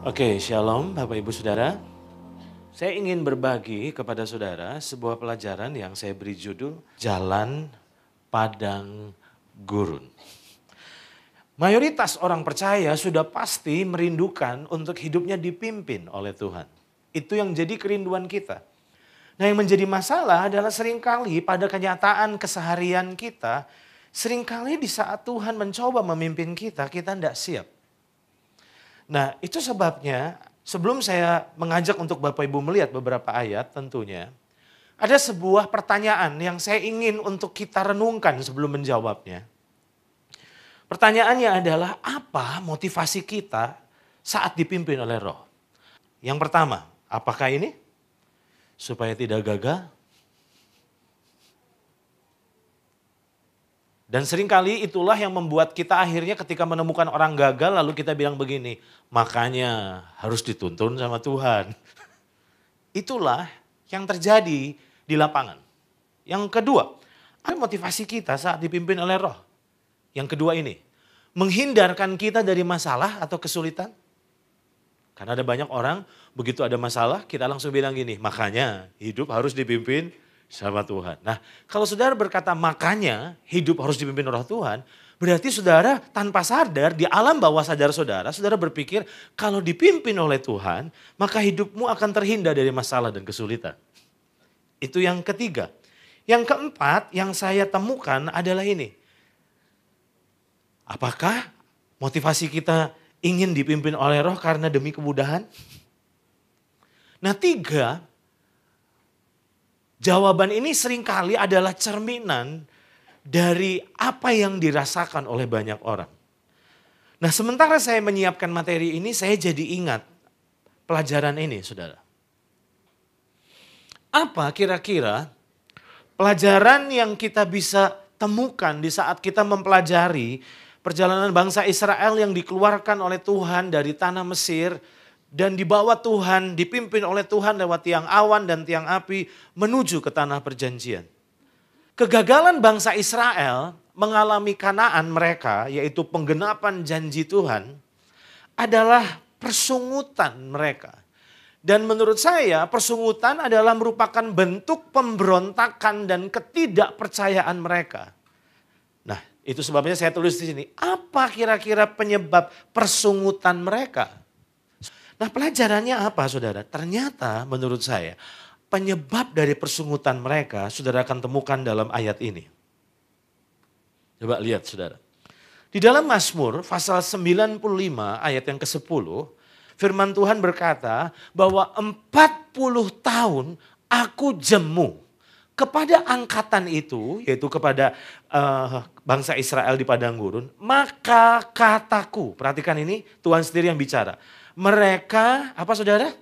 Oke, shalom Bapak Ibu Saudara. Saya ingin berbagi kepada saudara sebuah pelajaran yang saya beri judul Jalan Padang Gurun. Mayoritas orang percaya sudah pasti merindukan untuk hidupnya dipimpin oleh Tuhan. Itu yang jadi kerinduan kita. Nah, yang menjadi masalah adalah seringkali pada kenyataan keseharian kita, seringkali di saat Tuhan mencoba memimpin kita, kita tidak siap. Nah, itu sebabnya sebelum saya mengajak untuk Bapak Ibu melihat beberapa ayat tentunya, ada sebuah pertanyaan yang saya ingin untuk kita renungkan sebelum menjawabnya. Pertanyaannya adalah apa motivasi kita saat dipimpin oleh Roh? Yang pertama, apakah ini? Supaya tidak gagal? Dan seringkali itulah yang membuat kita akhirnya ketika menemukan orang gagal lalu kita bilang begini, makanya harus dituntun sama Tuhan. Itulah yang terjadi di lapangan. Yang kedua, apa motivasi kita saat dipimpin oleh Roh? Yang kedua ini, menghindarkan kita dari masalah atau kesulitan. Karena ada banyak orang, begitu ada masalah kita langsung bilang gini, makanya hidup harus dipimpin sama Tuhan. Nah, kalau saudara berkata makanya hidup harus dipimpin oleh Tuhan, berarti saudara tanpa sadar di alam bawah sadar saudara, saudara berpikir kalau dipimpin oleh Tuhan, maka hidupmu akan terhindar dari masalah dan kesulitan. Itu yang ketiga. Yang keempat yang saya temukan adalah ini. Apakah motivasi kita ingin dipimpin oleh Roh karena demi kemudahan? Nah, tiga, jawaban ini seringkali adalah cerminan dari apa yang dirasakan oleh banyak orang. Nah, sementara saya menyiapkan materi ini, saya jadi ingat pelajaran ini, saudara. Apa kira-kira pelajaran yang kita bisa temukan di saat kita mempelajari perjalanan bangsa Israel yang dikeluarkan oleh Tuhan dari tanah Mesir dan dibawa Tuhan, dipimpin oleh Tuhan lewat tiang awan dan tiang api menuju ke tanah perjanjian. Kegagalan bangsa Israel mengalami Kanaan mereka, yaitu penggenapan janji Tuhan, adalah persungutan mereka. Dan menurut saya persungutan adalah merupakan bentuk pemberontakan dan ketidakpercayaan mereka. Nah, itu sebabnya saya tulis di sini, apa kira-kira penyebab persungutan mereka? Nah, pelajarannya apa, saudara? Ternyata menurut saya penyebab dari persungutan mereka saudara akan temukan dalam ayat ini. Coba lihat, saudara. Di dalam Mazmur pasal 95 ayat yang ke-10, firman Tuhan berkata bahwa 40 tahun aku jemu kepada angkatan itu, yaitu kepada bangsa Israel di padang gurun, maka kataku, perhatikan ini Tuhan sendiri yang bicara. Mereka, apa saudara?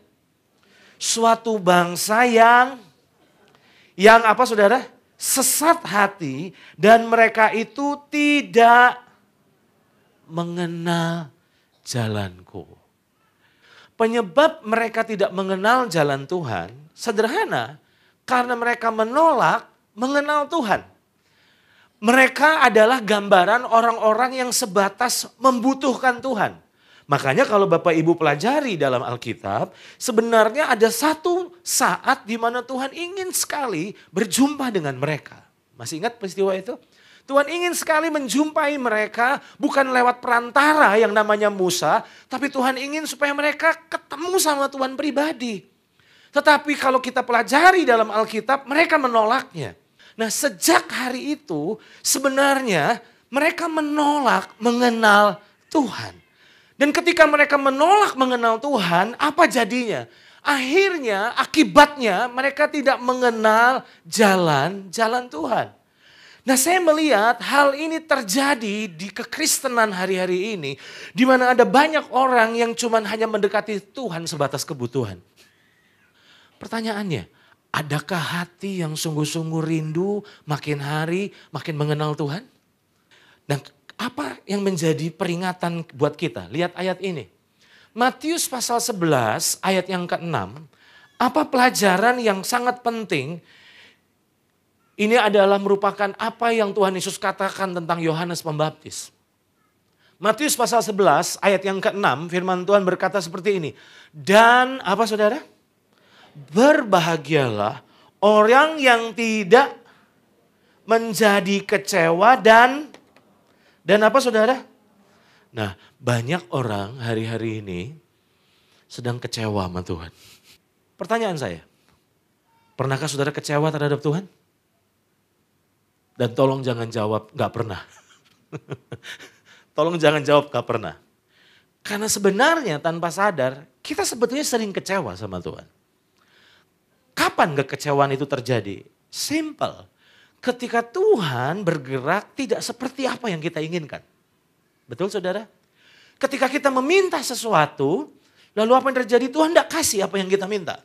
Suatu bangsa yang apa saudara? Sesat hati dan mereka itu tidak mengenal jalanku. Penyebab mereka tidak mengenal jalan Tuhan sederhana, karena mereka menolak mengenal Tuhan. Mereka adalah gambaran orang-orang yang sebatas membutuhkan Tuhan. Makanya kalau Bapak Ibu pelajari dalam Alkitab, sebenarnya ada satu saat di mana Tuhan ingin sekali berjumpa dengan mereka. Masih ingat peristiwa itu? Tuhan ingin sekali menjumpai mereka bukan lewat perantara yang namanya Musa, tapi Tuhan ingin supaya mereka ketemu sama Tuhan pribadi. Tetapi kalau kita pelajari dalam Alkitab, mereka menolaknya. Nah, sejak hari itu sebenarnya mereka menolak mengenal Tuhan. Dan ketika mereka menolak mengenal Tuhan, apa jadinya? Akhirnya, akibatnya mereka tidak mengenal jalan-jalan Tuhan. Nah, saya melihat hal ini terjadi di kekristenan hari-hari ini, di mana ada banyak orang yang cuma hanya mendekati Tuhan sebatas kebutuhan. Pertanyaannya, adakah hati yang sungguh-sungguh rindu makin hari makin mengenal Tuhan? Nah, apa yang menjadi peringatan buat kita? Lihat ayat ini. Matius pasal 11 ayat yang ke-6. Apa pelajaran yang sangat penting? Ini adalah merupakan apa yang Tuhan Yesus katakan tentang Yohanes Pembaptis. Matius pasal 11 ayat yang ke-6 firman Tuhan berkata seperti ini. Dan apa saudara? Berbahagialah orang yang tidak menjadi kecewa dan apa saudara? Nah, banyak orang hari-hari ini sedang kecewa sama Tuhan. Pertanyaan saya, pernahkah saudara kecewa terhadap Tuhan? Dan tolong jangan jawab gak pernah. Tolong jangan jawab gak pernah. Karena sebenarnya tanpa sadar kita sebetulnya sering kecewa sama Tuhan. Kapan kekecewaan itu terjadi? Simple. Ketika Tuhan bergerak tidak seperti apa yang kita inginkan. Betul saudara? Ketika kita meminta sesuatu, lalu apa yang terjadi? Tuhan tidak kasih apa yang kita minta.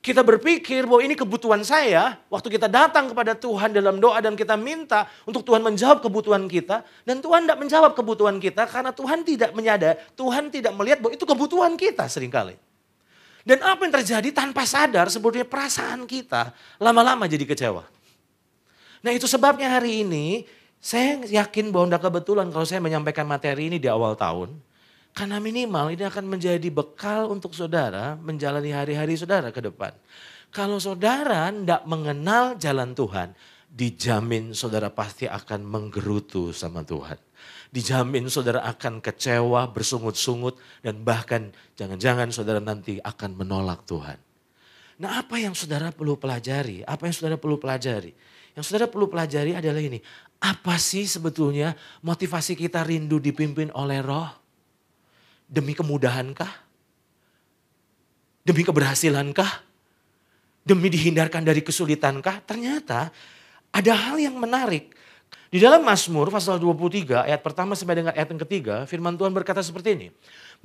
Kita berpikir bahwa ini kebutuhan saya, waktu kita datang kepada Tuhan dalam doa dan kita minta untuk Tuhan menjawab kebutuhan kita. Dan Tuhan tidak menjawab kebutuhan kita karena Tuhan tidak menyadar, Tuhan tidak melihat bahwa itu kebutuhan kita seringkali. Dan apa yang terjadi tanpa sadar sebetulnya perasaan kita lama-lama jadi kecewa. Nah itu sebabnya hari ini saya yakin bahwa tidak kebetulan kalau saya menyampaikan materi ini di awal tahun. Karena minimal ini akan menjadi bekal untuk saudara menjalani hari-hari saudara ke depan. Kalau saudara tidak mengenal jalan Tuhan, dijamin saudara pasti akan menggerutu sama Tuhan. Dijamin saudara akan kecewa, bersungut-sungut, dan bahkan jangan-jangan saudara nanti akan menolak Tuhan. Nah apa yang saudara perlu pelajari? Apa yang saudara perlu pelajari? Yang saudara perlu pelajari adalah ini. Apa sih sebetulnya motivasi kita rindu dipimpin oleh Roh? Demi kemudahankah? Demi keberhasilankah? Demi dihindarkan dari kesulitankah? Ternyata ada hal yang menarik. Di dalam Mazmur pasal 23 ayat pertama sampai dengan ayat yang ketiga, firman Tuhan berkata seperti ini.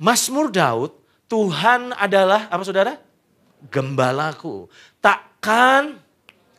Mazmur Daud, Tuhan adalah apa saudara? Gembalaku. Takkan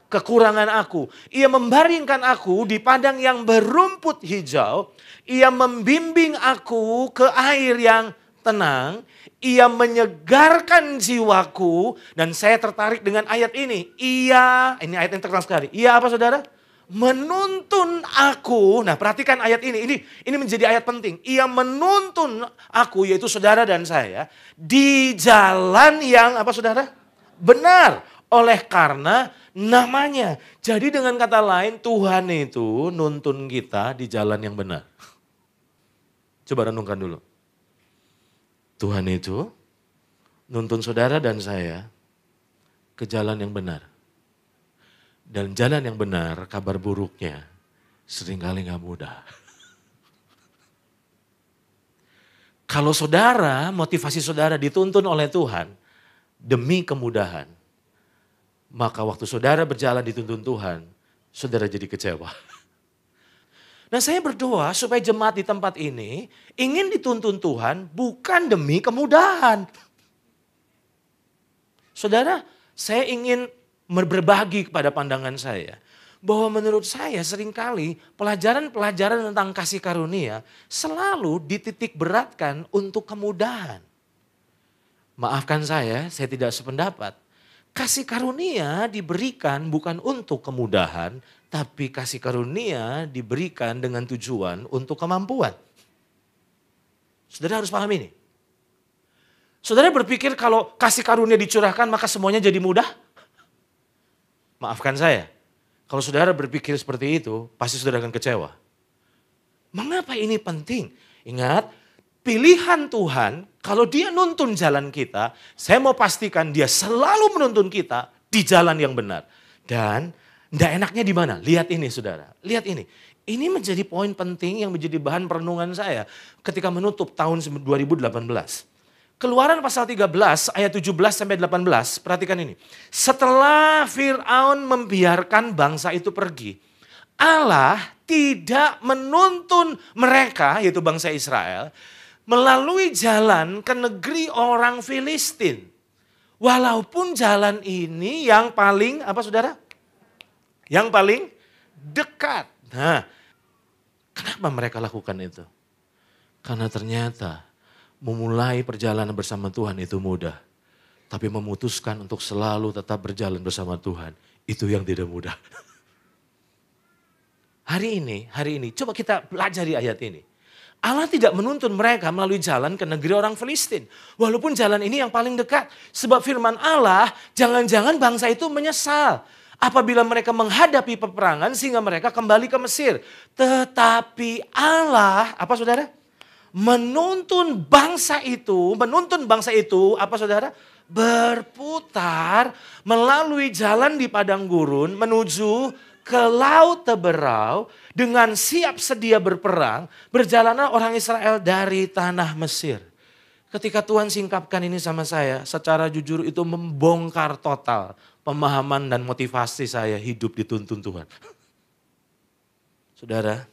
kekurangan aku. Ia membaringkan aku di padang yang berumput hijau. Ia membimbing aku ke air yang tenang. Ia menyegarkan jiwaku. Dan saya tertarik dengan ayat ini. Ini ayat yang terkenal sekali. Ia apa saudara? Menuntun aku. Nah perhatikan ayat ini. Ini menjadi ayat penting. Ia menuntun aku, yaitu saudara dan saya. Di jalan yang apa saudara? Benar. Oleh karena namanya. Jadi dengan kata lain Tuhan itu nuntun kita di jalan yang benar. Coba renungkan dulu. Tuhan itu nuntun saudara dan saya ke jalan yang benar. Dan jalan yang benar, kabar buruknya seringkali gak mudah. Kalau saudara, motivasi saudara dituntun oleh Tuhan demi kemudahan, maka waktu saudara berjalan dituntun Tuhan, saudara jadi kecewa. Nah saya berdoa supaya jemaat di tempat ini ingin dituntun Tuhan bukan demi kemudahan. Saudara, saya ingin berbagi kepada pandangan saya. Bahwa menurut saya seringkali pelajaran-pelajaran tentang kasih karunia selalu dititik beratkan untuk kemudahan. Maafkan saya tidak sependapat. Kasih karunia diberikan bukan untuk kemudahan, tapi kasih karunia diberikan dengan tujuan untuk kemampuan. Saudara harus paham ini. Saudara berpikir kalau kasih karunia dicurahkan maka semuanya jadi mudah? Maafkan saya, kalau saudara berpikir seperti itu, pasti saudara akan kecewa. Mengapa ini penting? Ingat, pilihan Tuhan, kalau dia nuntun jalan kita, saya mau pastikan dia selalu menuntun kita di jalan yang benar. Dan tidak enaknya di mana? Lihat ini saudara, lihat ini. Ini menjadi poin penting yang menjadi bahan perenungan saya ketika menutup tahun 2018. Keluaran pasal 13 ayat 17 sampai 18, perhatikan ini. Setelah Fir'aun membiarkan bangsa itu pergi, Allah tidak menuntun mereka, yaitu bangsa Israel, melalui jalan ke negeri orang Filistin. Walaupun jalan ini yang paling, apa saudara? Yang paling dekat. Nah, kenapa mereka lakukan itu? Karena ternyata memulai perjalanan bersama Tuhan itu mudah. Tapi memutuskan untuk selalu tetap berjalan bersama Tuhan, itu yang tidak mudah. Hari ini, coba kita pelajari ayat ini. Allah tidak menuntun mereka melalui jalan ke negeri orang Filistin. Walaupun jalan ini yang paling dekat. Sebab firman Allah, jangan-jangan bangsa itu menyesal apabila mereka menghadapi peperangan sehingga mereka kembali ke Mesir. Tetapi Allah, apa saudara? Menuntun bangsa itu, apa saudara? Berputar melalui jalan di padang gurun menuju ke laut Teberau dengan siap sedia berperang. Berjalanlah orang Israel dari tanah Mesir. Ketika Tuhan singkapkan ini sama saya, secara jujur itu membongkar total pemahaman dan motivasi saya hidup dituntun Tuhan. Saudara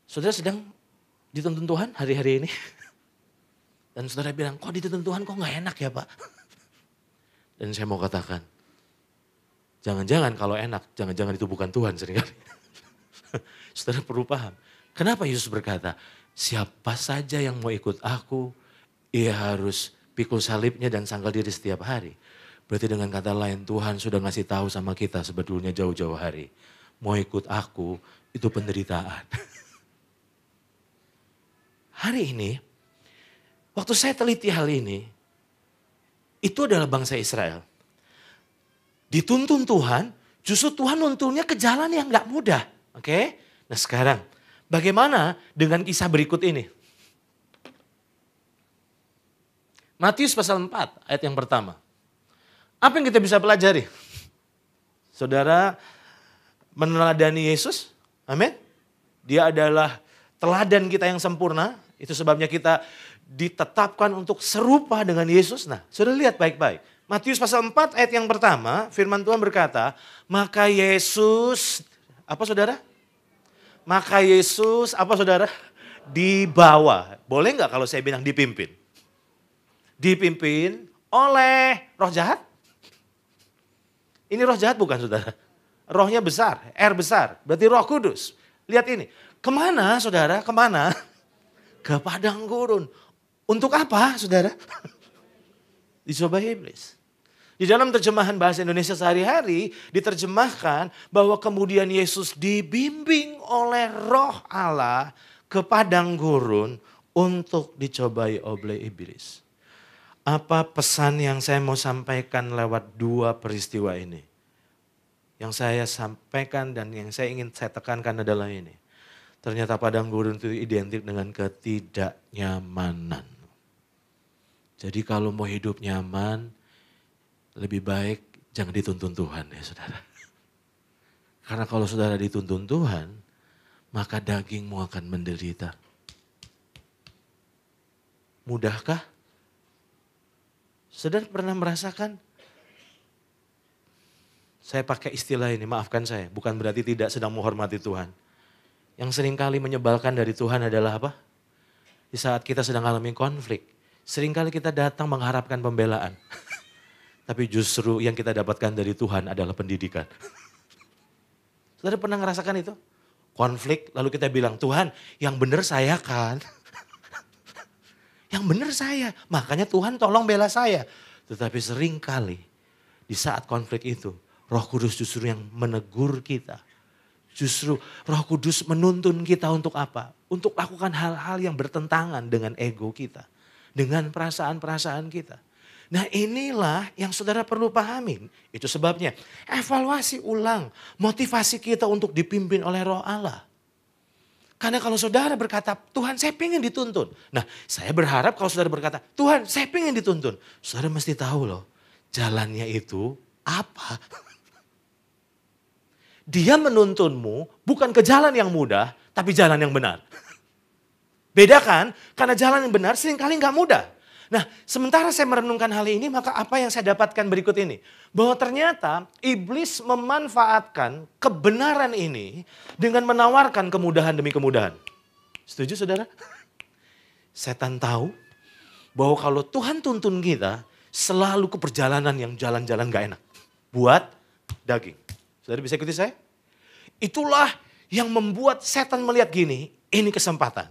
sedang dituntun Tuhan hari-hari ini. Dan saudara bilang, kok dituntun Tuhan kok gak enak ya Pak? Dan saya mau katakan, jangan-jangan kalau enak, jangan-jangan itu bukan Tuhan seringkali. Saudara perlu paham, kenapa Yesus berkata, siapa saja yang mau ikut aku, ia harus pikul salibnya dan sangkal diri setiap hari. Berarti dengan kata lain, Tuhan sudah ngasih tahu sama kita sebetulnya jauh-jauh hari. Mau ikut aku, itu penderitaan. Hari ini, waktu saya teliti hal ini, itu adalah bangsa Israel. Dituntun Tuhan, justru Tuhan nuntunnya ke jalan yang gak mudah. Oke? Nah sekarang, bagaimana dengan kisah berikut ini? Matius pasal 4 ayat yang pertama. Apa yang kita bisa pelajari? Saudara meneladani Yesus, amin. Dia adalah teladan kita yang sempurna. Itu sebabnya kita ditetapkan untuk serupa dengan Yesus. Nah, sudah lihat baik-baik. Matius pasal 4 ayat yang pertama, firman Tuhan berkata, maka Yesus, apa saudara? Maka Yesus, apa saudara? Dibawa. Boleh nggak kalau saya bilang dipimpin? Dipimpin oleh roh jahat? Ini roh jahat bukan saudara? Rohnya besar, R besar, berarti Roh Kudus. Lihat ini, kemana saudara? Kemana? Ke padang gurun. Untuk apa saudara? Dicoba iblis. Di dalam terjemahan bahasa Indonesia sehari-hari diterjemahkan bahwa kemudian Yesus dibimbing oleh Roh Allah ke padang gurun untuk dicobai oleh iblis. Apa pesan yang saya mau sampaikan lewat dua peristiwa ini? Yang saya sampaikan dan yang saya ingin saya tekankan adalah ini. Ternyata padang gurun itu identik dengan ketidaknyamanan. Jadi kalau mau hidup nyaman, lebih baik jangan dituntun Tuhan ya saudara. Karena kalau saudara dituntun Tuhan, maka dagingmu akan menderita. Mudahkah? Saudara pernah merasakan? Saya pakai istilah ini, maafkan saya. Bukan berarti tidak sedang menghormati Tuhan. Yang seringkali menyebalkan dari Tuhan adalah apa? Di saat kita sedang alami konflik. Seringkali kita datang mengharapkan pembelaan. Tapi justru yang kita dapatkan dari Tuhan adalah pendidikan. Saudara pernah ngerasakan itu? Konflik lalu kita bilang, Tuhan yang benar saya kan. Yang benar saya. Makanya Tuhan tolong bela saya. Tetapi seringkali di saat konflik itu, Roh Kudus justru yang menegur kita. Justru Roh Kudus menuntun kita untuk apa? Untuk lakukan hal-hal yang bertentangan dengan ego kita. Dengan perasaan-perasaan kita. Nah inilah yang saudara perlu pahamin. Itu sebabnya evaluasi ulang motivasi kita untuk dipimpin oleh Roh Allah. Karena kalau saudara berkata, Tuhan saya pengen dituntun. Nah saya berharap kalau saudara berkata, Tuhan saya pengen dituntun. Saudara mesti tahu loh, jalannya itu apa? Dia menuntunmu bukan ke jalan yang mudah, tapi jalan yang benar. Beda kan? Karena jalan yang benar seringkali gak mudah. Nah, sementara saya merenungkan hal ini, maka apa yang saya dapatkan berikut ini? Bahwa ternyata iblis memanfaatkan kebenaran ini dengan menawarkan kemudahan demi kemudahan. Setuju saudara? Setan tahu bahwa kalau Tuhan tuntun kita, selalu ke perjalanan yang jalan-jalan gak enak. Buat daging. Saudara bisa ikuti saya? Itulah yang membuat setan melihat gini, ini kesempatan.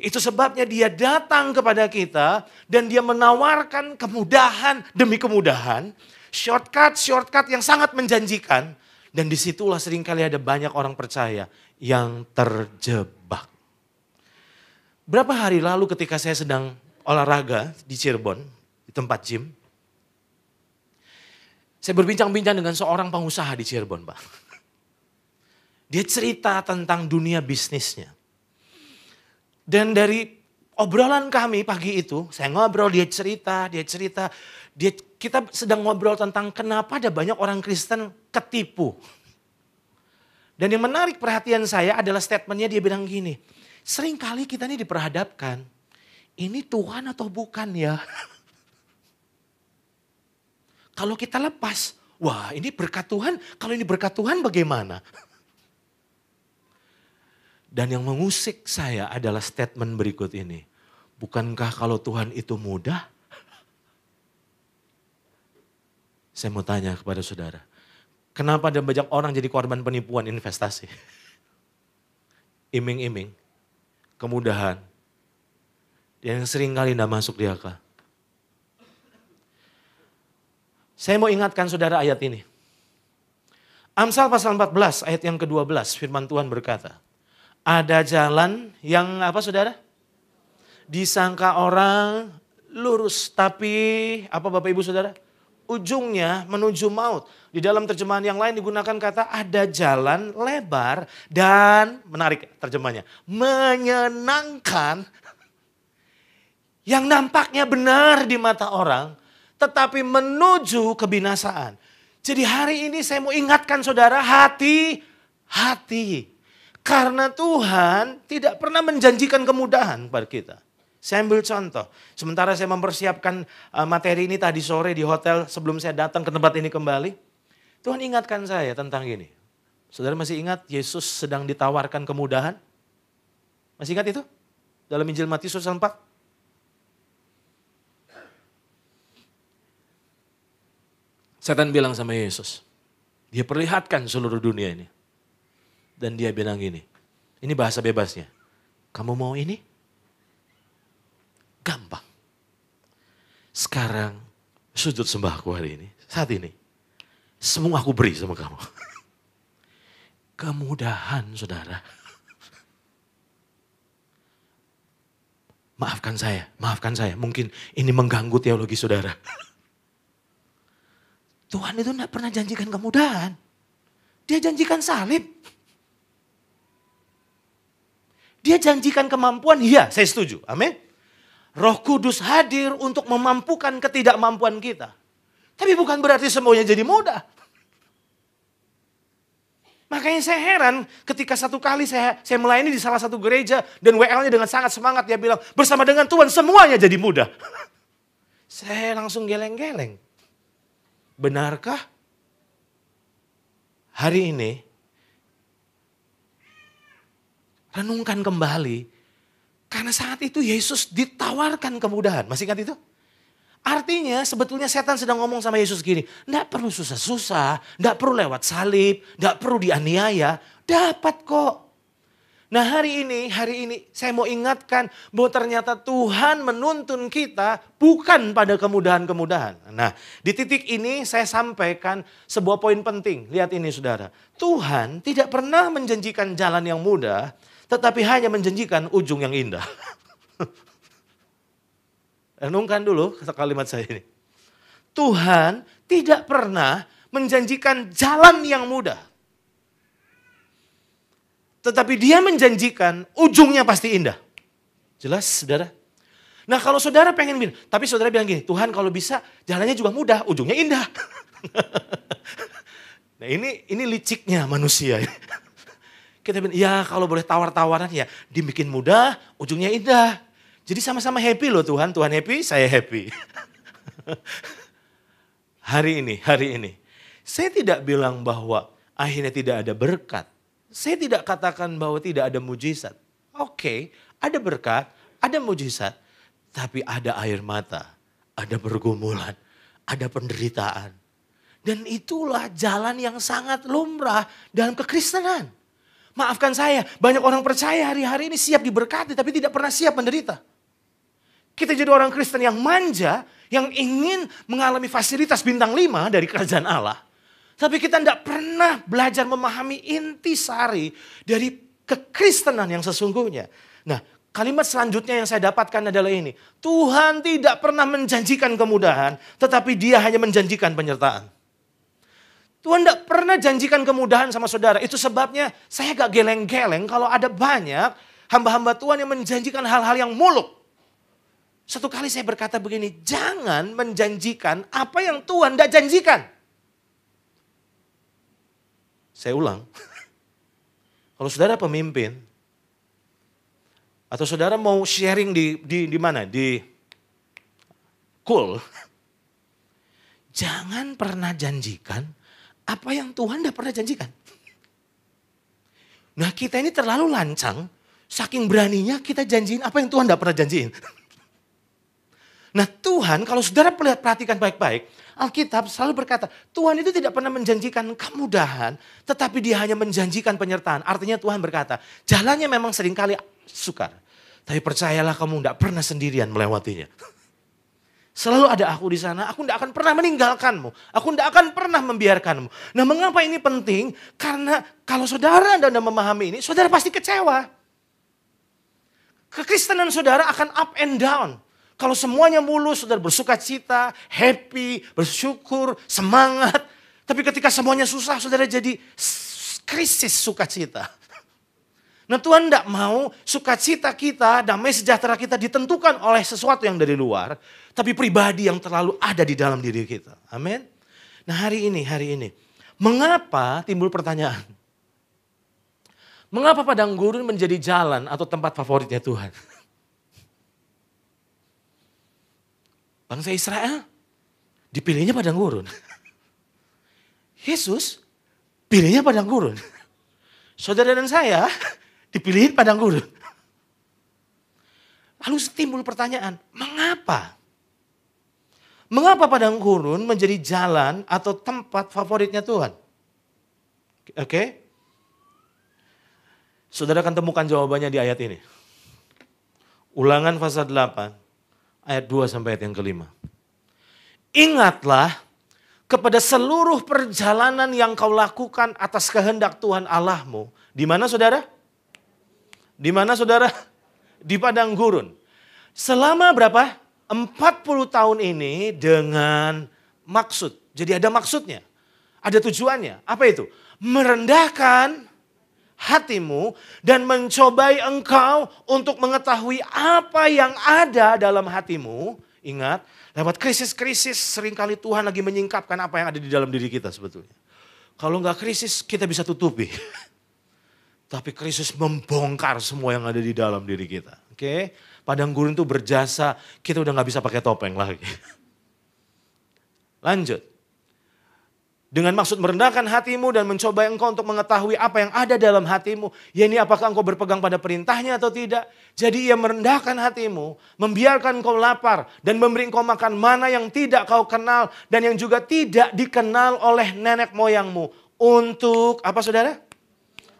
Itu sebabnya dia datang kepada kita dan dia menawarkan kemudahan demi kemudahan. Shortcut yang sangat menjanjikan. Dan disitulah seringkali ada banyak orang percaya yang terjebak. Berapa hari lalu ketika saya sedang olahraga di Cirebon, di tempat gym, saya berbincang-bincang dengan seorang pengusaha di Cirebon, Pak. Dia cerita tentang dunia bisnisnya. Dan dari obrolan kami pagi itu, saya ngobrol, dia cerita, kita sedang ngobrol tentang kenapa ada banyak orang Kristen ketipu. Dan yang menarik perhatian saya adalah statementnya, dia bilang gini, seringkali kita ini diperhadapkan, ini Tuhan atau bukan ya? Kalau kita lepas, wah ini berkat Tuhan, kalau ini berkat Tuhan bagaimana? Dan yang mengusik saya adalah statement berikut ini. Bukankah kalau Tuhan itu mudah? Saya mau tanya kepada saudara, kenapa ada banyak orang jadi korban penipuan investasi? Iming-iming, kemudahan, yang sering kali tidak masuk di akal. Saya mau ingatkan saudara ayat ini. Amsal pasal 14 ayat yang ke-12 firman Tuhan berkata, ada jalan yang apa saudara? Disangka orang lurus, tapi apa Bapak Ibu Saudara? Ujungnya menuju maut. Di dalam terjemahan yang lain digunakan kata ada jalan lebar dan, menarik terjemahnya, menyenangkan yang nampaknya benar di mata orang, tetapi menuju kebinasaan. Jadi hari ini saya mau ingatkan saudara, hati-hati. Karena Tuhan tidak pernah menjanjikan kemudahan pada kita. Saya ambil contoh, sementara saya mempersiapkan materi ini tadi sore di hotel sebelum saya datang ke tempat ini kembali. Tuhan ingatkan saya tentang ini. Saudara masih ingat Yesus sedang ditawarkan kemudahan? Masih ingat itu? Dalam Injil Matius 4. Setan bilang sama Yesus, dia perlihatkan seluruh dunia ini. Dan dia bilang gini, ini bahasa bebasnya, kamu mau ini? Gampang. Sekarang sujud sembahku hari ini, saat ini, semua aku beri sama kamu. Kemudahan saudara. Maafkan saya, mungkin ini mengganggu teologi saudara. Tuhan itu tidak pernah janjikan kemudahan. Dia janjikan salib. Dia janjikan kemampuan, iya saya setuju, amin. Roh Kudus hadir untuk memampukan ketidakmampuan kita. Tapi bukan berarti semuanya jadi mudah. Makanya saya heran ketika satu kali saya melayani di salah satu gereja dan WL-nya dengan sangat semangat dia bilang bersama dengan Tuhan semuanya jadi mudah. Saya langsung geleng-geleng. Benarkah hari ini renungkan kembali, karena saat itu Yesus ditawarkan kemudahan. Masih ingat itu? Artinya sebetulnya setan sedang ngomong sama Yesus gini, enggak perlu susah-susah, enggak perlu lewat salib, enggak perlu dianiaya, dapat kok. Nah hari ini saya mau ingatkan bahwa ternyata Tuhan menuntun kita bukan pada kemudahan-kemudahan. Nah di titik ini saya sampaikan sebuah poin penting. Lihat ini saudara, Tuhan tidak pernah menjanjikan jalan yang mudah, tetapi hanya menjanjikan ujung yang indah. Renungkan dulu kalimat saya ini. Tuhan tidak pernah menjanjikan jalan yang mudah. Tetapi dia menjanjikan ujungnya pasti indah. Jelas saudara? Nah kalau saudara pengen bilang, tapi saudara bilang gini, Tuhan kalau bisa jalannya juga mudah, ujungnya indah. Nah ini liciknya manusia. Kita bilang, ya kalau boleh tawar-tawaran ya dibikin mudah, ujungnya indah. Jadi sama-sama happy loh Tuhan happy, saya happy. Hari ini, saya tidak bilang bahwa akhirnya tidak ada berkat. Saya tidak katakan bahwa tidak ada mujizat. Oke, ada berkat, ada mujizat, tapi ada air mata, ada pergumulan, ada penderitaan. Dan itulah jalan yang sangat lumrah dalam kekristenan. Maafkan saya, banyak orang percaya hari-hari ini siap diberkati tapi tidak pernah siap menderita. Kita jadi orang Kristen yang manja, yang ingin mengalami fasilitas bintang 5 dari kerajaan Allah. Tapi kita tidak pernah belajar memahami intisari dari kekristenan yang sesungguhnya. Nah, Kalimat selanjutnya yang saya dapatkan adalah ini. Tuhan tidak pernah menjanjikan kemudahan, tetapi Dia hanya menjanjikan penyertaan. Tuhan tidak pernah janjikan kemudahan sama saudara. Itu sebabnya saya gak geleng-geleng kalau ada banyak hamba-hamba Tuhan yang menjanjikan hal-hal yang muluk. Satu kali saya berkata begini, jangan menjanjikan apa yang Tuhan tidak janjikan. Saya ulang. Kalau saudara pemimpin, atau saudara mau sharing di mana? Di cool. Jangan pernah janjikan apa yang Tuhan tidak pernah janjikan. Nah kita ini terlalu lancang, saking beraninya kita janjiin apa yang Tuhan tidak pernah janjiin. Nah Tuhan kalau saudara perhatikan baik-baik, Alkitab selalu berkata, Tuhan itu tidak pernah menjanjikan kemudahan, tetapi Dia hanya menjanjikan penyertaan. Artinya Tuhan berkata, jalannya memang seringkali sukar, tapi percayalah kamu tidak pernah sendirian melewatinya. Selalu ada aku di sana, aku tidak akan pernah meninggalkanmu, aku tidak akan pernah membiarkanmu. Nah mengapa ini penting? Karena kalau saudara tidak memahami ini, saudara pasti kecewa. Kekristenan saudara akan up and down. Kalau semuanya mulus, saudara bersuka cita, happy, bersyukur, semangat. Tapi ketika semuanya susah, saudara jadi krisis sukacita. Nah Tuhan tidak mau sukacita kita, damai sejahtera kita ditentukan oleh sesuatu yang dari luar. Tapi pribadi yang terlalu ada di dalam diri kita. Amin. Nah hari ini. Mengapa timbul pertanyaan? Mengapa padang gurun menjadi jalan atau tempat favoritnya Tuhan? Bangsa Israel dipilihnya padang gurun. Yesus pilihnya padang gurun. Saudara dan saya dipilihin padang gurun. Lalu timbul pertanyaan, mengapa? Mengapa padang gurun menjadi jalan atau tempat favoritnya Tuhan? Oke? Saudara akan temukan jawabannya di ayat ini. Ulangan pasal 8. Ayat 2 sampai ayat yang kelima. Ingatlah kepada seluruh perjalanan yang kau lakukan atas kehendak Tuhan Allahmu. Di mana saudara? Di mana saudara? Di padang gurun. Selama berapa? 40 tahun ini dengan maksud. Jadi ada maksudnya. Ada tujuannya. Apa itu? Merendahkan hatimu dan mencobai engkau untuk mengetahui apa yang ada dalam hatimu. Ingat, lewat krisis-krisis seringkali Tuhan lagi menyingkapkan apa yang ada di dalam diri kita sebetulnya. Kalau nggak krisis kita bisa tutupi. Tapi krisis membongkar semua yang ada di dalam diri kita. Oke, padang gurun itu berjasa, kita udah nggak bisa pakai topeng lagi. Lanjut. Dengan maksud merendahkan hatimu dan mencoba engkau untuk mengetahui apa yang ada dalam hatimu. Ya ini apakah engkau berpegang pada perintahnya atau tidak. Jadi ia merendahkan hatimu, membiarkan engkau lapar dan memberi engkau makan mana yang tidak kau kenal. Dan yang juga tidak dikenal oleh nenek moyangmu. Untuk apa saudara?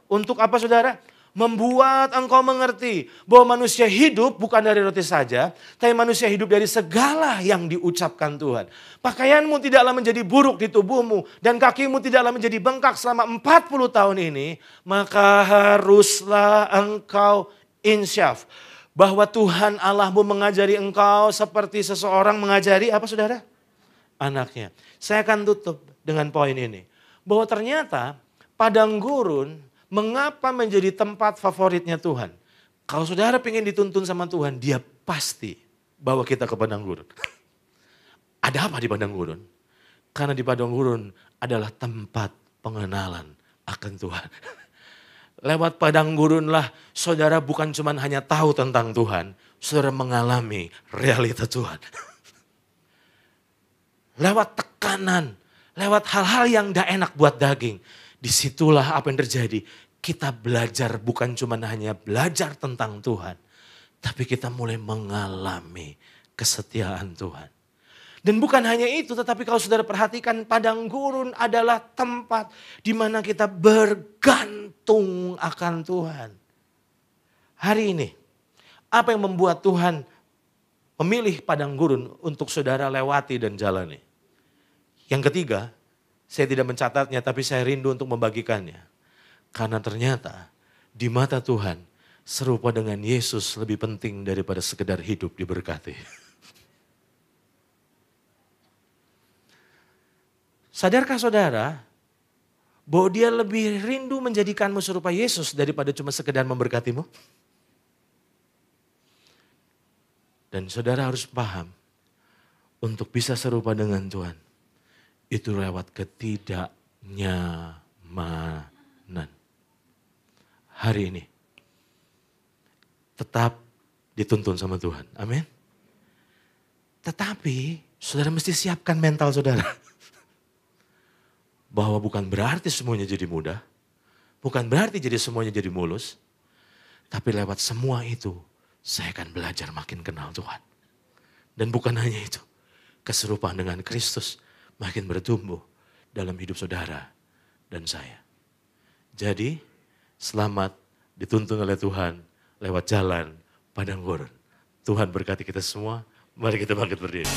Untuk apa saudara? Membuat engkau mengerti bahwa manusia hidup bukan dari roti saja, tapi manusia hidup dari segala yang diucapkan Tuhan. Pakaianmu tidaklah menjadi buruk di tubuhmu dan kakimu tidaklah menjadi bengkak selama 40 tahun ini, maka haruslah engkau insyaf bahwa Tuhan Allahmu mengajari engkau seperti seseorang mengajari apa saudara? Anaknya. Saya akan tutup dengan poin ini. Bahwa ternyata padang gurun mengapa menjadi tempat favoritnya Tuhan? Kalau saudara pengen dituntun sama Tuhan, Dia pasti bawa kita ke padang gurun. Ada apa di padang gurun? Karena di padang gurun adalah tempat pengenalan akan Tuhan. Lewat padang gurunlah saudara bukan cuma hanya tahu tentang Tuhan, saudara mengalami realita Tuhan. Lewat tekanan, lewat hal-hal yang tidak enak buat daging. Disitulah apa yang terjadi. Kita belajar bukan cuma hanya belajar tentang Tuhan. Tapi kita mulai mengalami kesetiaan Tuhan. Dan bukan hanya itu, tetapi kalau saudara perhatikan padang gurun adalah tempat di mana kita bergantung akan Tuhan. Hari ini, apa yang membuat Tuhan memilih padang gurun untuk saudara lewati dan jalani? Yang ketiga, saya tidak mencatatnya tapi saya rindu untuk membagikannya. Karena ternyata di mata Tuhan serupa dengan Yesus lebih penting daripada sekedar hidup diberkati. Sadarkah saudara bahwa dia lebih rindu menjadikanmu serupa Yesus daripada cuma sekedar memberkatimu? Dan saudara harus paham, untuk bisa serupa dengan Tuhan, itu lewat ketidaknyamanan. Hari ini, tetap dituntun sama Tuhan. Amin. Tetapi, saudara mesti siapkan mental saudara. Bahwa bukan berarti semuanya jadi mudah. Bukan berarti jadi semuanya jadi mulus. Tapi lewat semua itu, saya akan belajar makin kenal Tuhan. Dan bukan hanya itu. Keserupaan dengan Kristus makin bertumbuh dalam hidup saudara dan saya. Jadi, selamat dituntun oleh Tuhan lewat jalan padang gurun. Tuhan berkati kita semua. Mari kita bangkit berdiri.